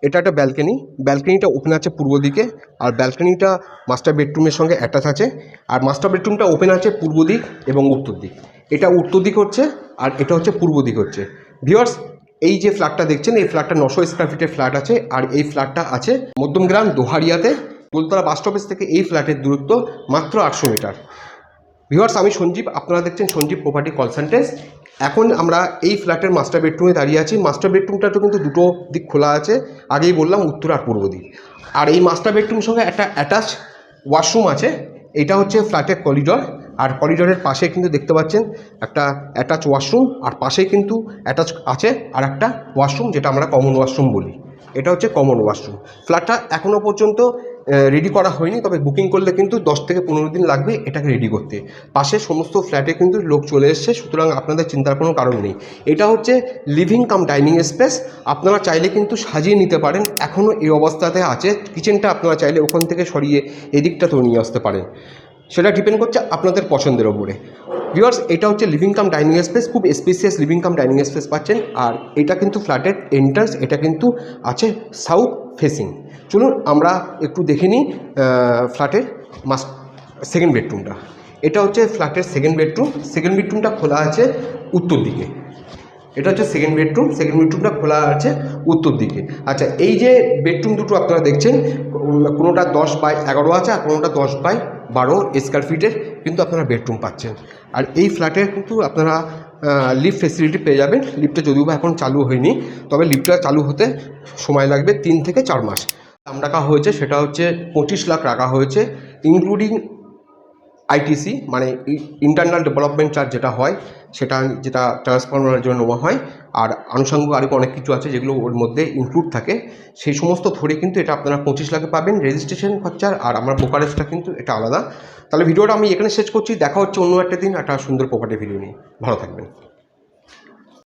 এটা একটা balcony, ব্যালকনিটা open আছে পূর্ব দিকে, আর ব্যালকনিটা মাস্টার বেডরুমের সঙ্গে অ্যাটাচ আছে। আর মাস্টার বেডরুমটা ওপেন আছে পূর্ব দিক এবং উত্তর দিক। এটা উত্তর দিক হচ্ছে আর এটা হচ্ছে পূর্ব দিক হচ্ছে। ভিউয়ার্স, এই যে ফ্ল্যাটটা দেখছেন, এই ফ্ল্যাটটা 900 স্কোয়ার ফিটের ফ্ল্যাট আছে। আর এই ফ্ল্যাটটা আছে মধ্যমগ্রাম দোহারিয়াতে। গোলতলা বাস স্টপেজ থেকে এই ফ্ল্যাটের দূরত্ব মাত্র 800 মিটার। ভিউয়ার্স, আমি সঞ্জীব, আপনারা দেখছেন সঞ্জীব প্রপার্টি কনসালটেন্টস। এখন আমরা এই ফ্ল্যাটের মাস্টার বেডরুমে দাঁড়িয়ে আছি। মাস্টার বেডরুমটা তো কিন্তু দুটো দিক খোলা আছে, আগেই বললাম উত্তর আর পূর্ব দিক। আর এই মাস্টার বেডরুমের সঙ্গে একটা অ্যাটাচ ওয়াশরুম আছে। এটা হচ্ছে ফ্ল্যাটের করিডর, আর করিডরের পাশে কিন্তু দেখতে পাচ্ছেন একটা অ্যাটাচ ওয়াশরুম, আর পাশেই কিন্তু অ্যাটাচ আছে আর একটা ওয়াশরুম, যেটা আমরা কমন ওয়াশরুম বলি। এটা হচ্ছে কমন ওয়াশরুম। ফ্ল্যাটটা এখনও পর্যন্ত রেডি করা হয়নি, তবে বুকিং করলে কিন্তু 10 থেকে 15 দিন লাগবে এটাকে রেডি করতে। পাশে সমস্ত ফ্ল্যাটে কিন্তু লোক চলে এসছে, সুতরাং আপনাদের চিন্তার কোনো কারণ নেই। এটা হচ্ছে লিভিং কাম ডাইনিং স্পেস। আপনারা চাইলে কিন্তু সাজিয়ে নিতে পারেন, এখনও এই অবস্থাতে আছে। কিচেনটা আপনারা চাইলে ওখান থেকে সরিয়ে এদিকটা তো নিয়ে আসতে পারেন, সেটা ডিপেন্ড করছে আপনাদের পছন্দের ওপরে। ভিউয়ার্স, এটা হচ্ছে লিভিং কাম ডাইনিং স্পেস, খুব spacious living cum dining space পাচ্ছেন। আর এটা কিন্তু ফ্ল্যাটের এন্ট্রান্স, এটা কিন্তু আছে সাউথ ফেসিং। চলুন আমরা একটু দেখে নিই ফ্ল্যাটের সেকেন্ড বেডরুমটা। এটা হচ্ছে ফ্ল্যাটের সেকেন্ড বেডরুম। সেকেন্ড বেডরুমটা খোলা আছে উত্তর দিকে। এটা হচ্ছে সেকেন্ড বেডরুম। সেকেন্ড বেডরুমটা খোলা আছে উত্তর দিকে। আচ্ছা, এই যে বেডরুম দুটো আপনারা দেখছেন, কোনোটা 10/11 আছে আর কোনোটা 10/12 স্কোয়ার ফিটের কিন্তু আপনারা বেডরুম পাচ্ছেন। আর এই ফ্ল্যাটে কিন্তু আপনারা লিফট ফেসিলিটি পেয়ে যাবেন। লিফটটা যদিও বা এখন চালু হয়নি, তবে লিফটটা চালু হতে সময় লাগবে 3 থেকে 4 মাস। দাম রাখা হয়েছে সেটা হচ্ছে 25 লাখ রাখা হয়েছে, ইনক্লুডিং আইটিসি, মানে ইন্টারনাল ডেভেলপমেন্ট চার্জ যেটা হয়, সেটা যেটা ট্রান্সফরমারের জন্য নেওয়া হয়। আর আনুষঙ্গিক আরও অনেক কিছু আছে যেগুলো ওর মধ্যে ইনক্লুড থাকে। সেই সমস্ত ধরে কিন্তু এটা আপনারা 25 লাখে পাবেন, রেজিস্ট্রেশন খরচা আর আমার ব্রোকারেজটা কিন্তু এটা আলাদা। তাহলে ভিডিওটা আমি এখানে শেষ করছি। দেখা হচ্ছে অন্য একটা দিন একটা সুন্দর প্রপার্টি ভিডিও নিয়ে। ভালো থাকবেন।